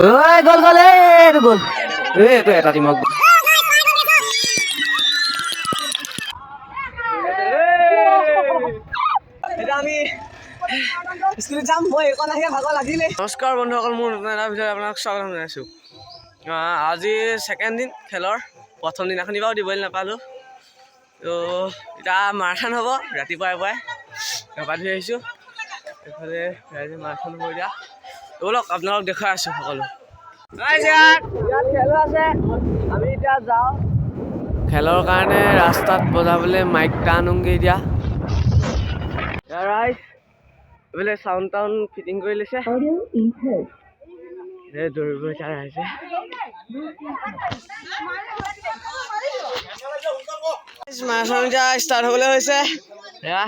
গ'ল গ'ল এইটো গ'ল এইটো এটা টিমক নমস্কাৰ বন্ধুসকল, মোৰ নতুন এটা ভিডিঅ'ত আপোনাক স্বাগতম জনাইছোঁ। আজি ছেকেণ্ড দিন খেলৰ। প্ৰথম দিনাখনি বাৰু দিবলৈ নাপালোঁ, তো এতিয়া মাৰাথন হ'ব। ৰাতিপুৱাই পুৱাই গা ধুই আহিছোঁ। এইফালে ৰাইজে মাৰাথন হ'ব। এতিয়া ব'লক আপোনালোক দেখুৱাই আছোঁ সকলো। ইয়াত খেলো আছে, আমি এতিয়া যাওঁ খেলৰ কাৰণে। ৰাস্তাত বজাবলৈ মাইক এটা আনোগৈ এতিয়া। ৰাইজ এইফালে চাউণ্ড টাউন ফিটিং কৰি লৈছে। দৌৰিব এতিয়া ৰাইজে। মাৰাথন এতিয়া ষ্টাৰ্ট হ'বলৈ হৈছে। এয়া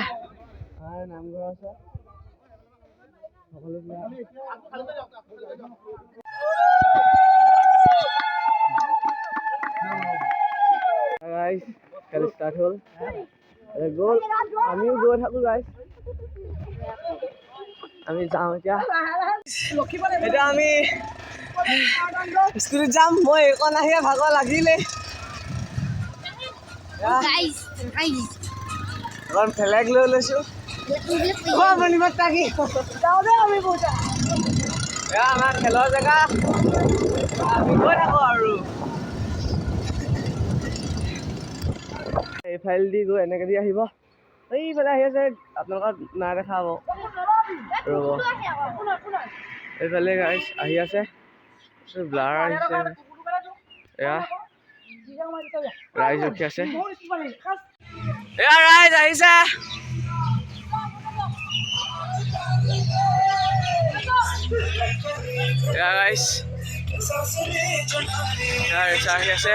নামঘৰ আছে, সকলো ৰাইজ খেল ষ্টাৰ্ট হ'ল। গ'ল, আমিও গৈ থাকোঁ ৰাইজ। আমি যাওঁ এতিয়া। এতিয়া আমি স্কুলত যাম। মই এইকণ আহিয়ে ভাগৰ লাগিলে। এখন ফ্লেগ লৈ লৈছোঁ। আমাৰ খেলৰ জেগা, আমি গৈ থাকোঁ আৰু এইফালেদি গৈ এনেকে দি আহিব। এইফালে আহি আছে, আপোনালোকৰ নাই দেখা হ'ব। ৰ'ব, এইফালে গাইজ আহি আছে, ব্লাৰ আহিছে। এয়া ৰাইজ ৰখি আছে। এয়া ৰাইজ আহিছে। এয়া ৰাইজ আহি আছে।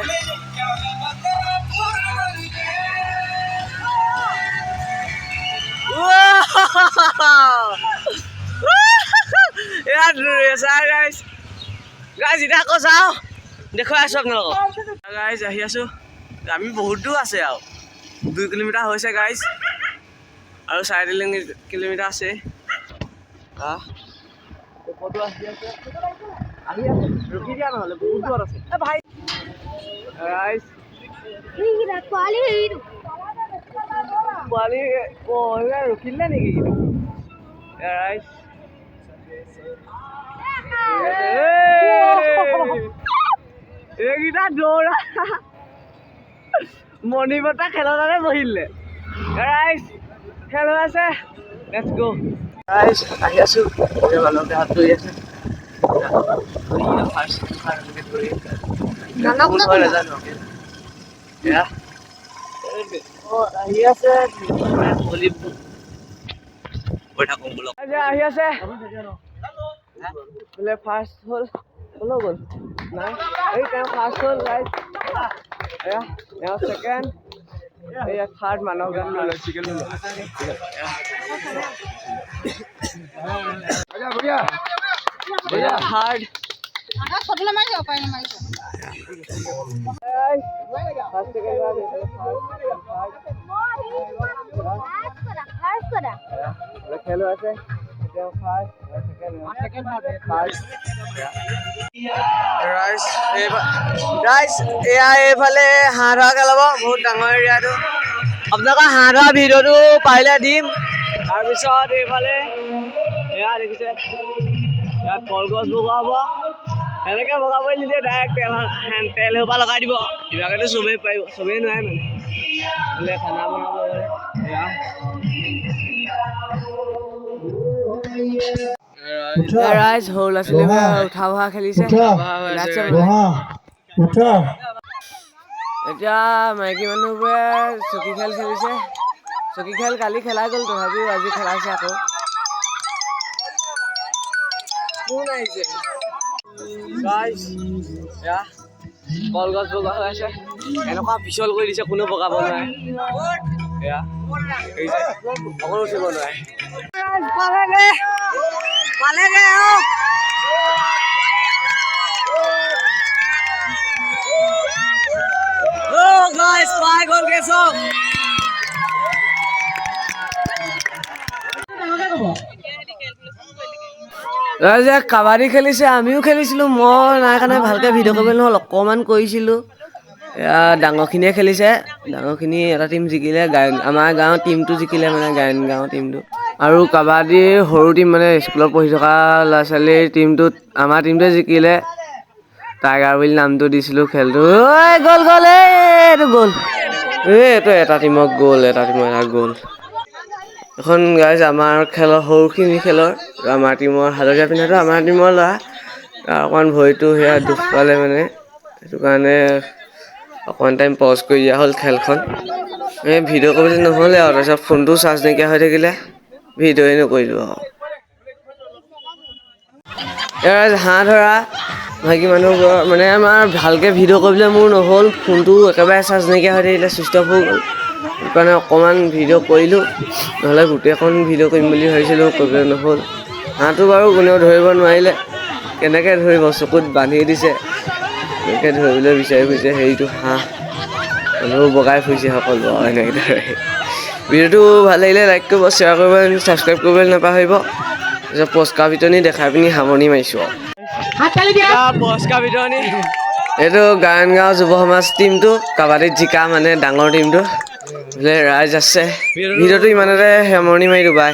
এতিয়া আকৌ চাওঁ, দেখুৱাই আছোঁ আপোনালোকক। গাইজ আহি আছোঁ। আমি বহুত দূৰ আছে, আৰু 2 কিলোমিটাৰ হৈছে গাইজ, আৰু 4.5 কিলোমিটাৰ আছে। ফটো আহি আছে, আহি আছে, ৰখি দিয়া নহ'লে, বহুত দূৰত আছে ৰাইজ। পোৱালি ৰখিলে নেকি ৰাইজ? এইকেইটা দৌৰা মণি বতা খেলতে বহিলে ৰাইজ। খেল হৈ আছে, লেটছ গো ৰাইজ। আহি আছোঁ, মানুহকে হাত ধৰি আছে। আহি আছে, আহি আছে। বোলে ফাৰ্ষ্ট হ'ল, ক'লৈ গ'ল? নাই, এই তেওঁ ফাৰ্ষ্ট হ'ল ৰাইজ। এয়া তেওঁ ছেকেণ্ড, এয়া থাৰ্ড। মানৱ গান থাৰ্ড। খেল আছে, এয়া এইফালে হাঁহ ধৰা খেলাব। বহুত ডাঙৰ এৰিয়াটো। আপোনালোকৰ হাঁহ ধৰা ভিডিঅ'টো পাৰিলে দিম। তাৰপিছত এইফালে এয়া দেখিছে, ইয়াত কলগছ বগোৱা হ'ব। এনেকে বগাবই নিদিয়ে, ডাইৰেক্ট তেল সোপা লগাই দিব। ইভাগেতো চবেই পাৰিব, চবেই নোৱাৰে মানে খানা বনাব। ৰাইজ সৰু ল'ৰা ছোৱালীবোৰে উঠা বহা খেলিছে। এতিয়া মাইকী মানুহবোৰে চকী খেল খেলিছে। চকী খেল কালি খেলাই গ'ল, তথাপিও আজি খেলাইছে আকৌ। কোন আহিছে গাইজ? এয়া কলগছ বগা হৈ আছে, এনেকুৱা পিছল কৰি দিছে, কোনো বগাব নোৱাৰে। এয়া অকণো উঠিব নোৱাৰে। পালেগে গাইজ, পাই গ'লগে চব। যে কাবাডী খেলিছে, আমিও খেলিছিলোঁ। মই নাই কাৰণে ভালকৈ ভিডিঅ' কৰিব নহ'ল, অকণমান কৰিছিলোঁ। এয়া ডাঙৰখিনিয়ে খেলিছে, ডাঙৰখিনি এটা টীম জিকিলে, আমাৰ গাঁৱৰ টীমটো জিকিলে, মানে গায়ন গাঁৱৰ টীমটো। আৰু কাবাডীৰ সৰু টীম মানে স্কুলত পঢ়ি থকা ল'ৰা ছোৱালীৰ টীমটোত আমাৰ টীমটোৱে জিকিলে। টাইগাৰ বুলি নামটো দিছিলোঁ খেলটো। ঐ গ'ল গ'ল, এইটো গ'ল, এইটো এটা টীমক গ'ল, এটা টীমৰ এটা গ'ল। এখন গাইজ আমাৰ খেলৰ সৰুখিনি খেলৰ আমাৰ টীমৰ হালধীয়া পিন্ধাটো আমাৰ টীমৰ ল'ৰা। অকণমান ভৰিটো সেয়া দুখ পালে মানে, সেইটো কাৰণে অকণমান টাইম পজ কৰি দিয়া হ'ল খেলখন। এই ভিডিঅ' কৰিবলৈ নহ'লে আৰু তাৰপিছত ফোনটো চাৰ্জ নাইকিয়া হৈ থাকিলে, ভিডিঅ'ই নকৰিলোঁ আৰু। হাঁহ ধৰা মাইকী মানুহবোৰৰ মানে আমাৰ ভালকৈ ভিডিঅ' কৰিবলৈ মোৰ নহ'ল, ফোনটো একেবাৰে চাৰ্জ নাইকিয়া হৈ থাকিলে, ছুইচ অফ হৈ গ'ল। সেইটো কাৰণে অকণমান ভিডিঅ' কৰিলোঁ, নহ'লে গোটেইখন ভিডিঅ' কৰিম বুলি ভাবিছিলোঁ, কৰিবলৈ নহ'ল। হাঁহটো বাৰু কোনেও ধৰিব নোৱাৰিলে, কেনেকৈ ধৰিব, চকুত বান্ধি দিছে, এনেকৈ ধৰিবলৈ বিচাৰি ফুৰিছে হেৰিটো হাঁহ, মানুহ বগাই ফুৰিছে সকলো আৰু এনেকৈ ধৰে। ভিডিঅ'টো ভাল লাগিলে লাইক কৰিব, শ্বেয়াৰ কৰিব, ছাবস্ক্ৰাইব কৰিবলৈ নাপাহৰিব। তাৰপিছত পুৰস্কাৰ বিতৰণি দেখাই পিনি সামৰণি মাৰিছোঁ আৰু। পুৰস্কাৰ বিতৰণি এইটো গায়ন গাঁও যুৱ সমাজ টীমটো, কাবাডীত জিকা মানে ডাঙৰ টীমটো, ৰাইজ আছে। ভিডিঅ'টো ইমানতে সামৰণি মাৰিলোঁ, বাই।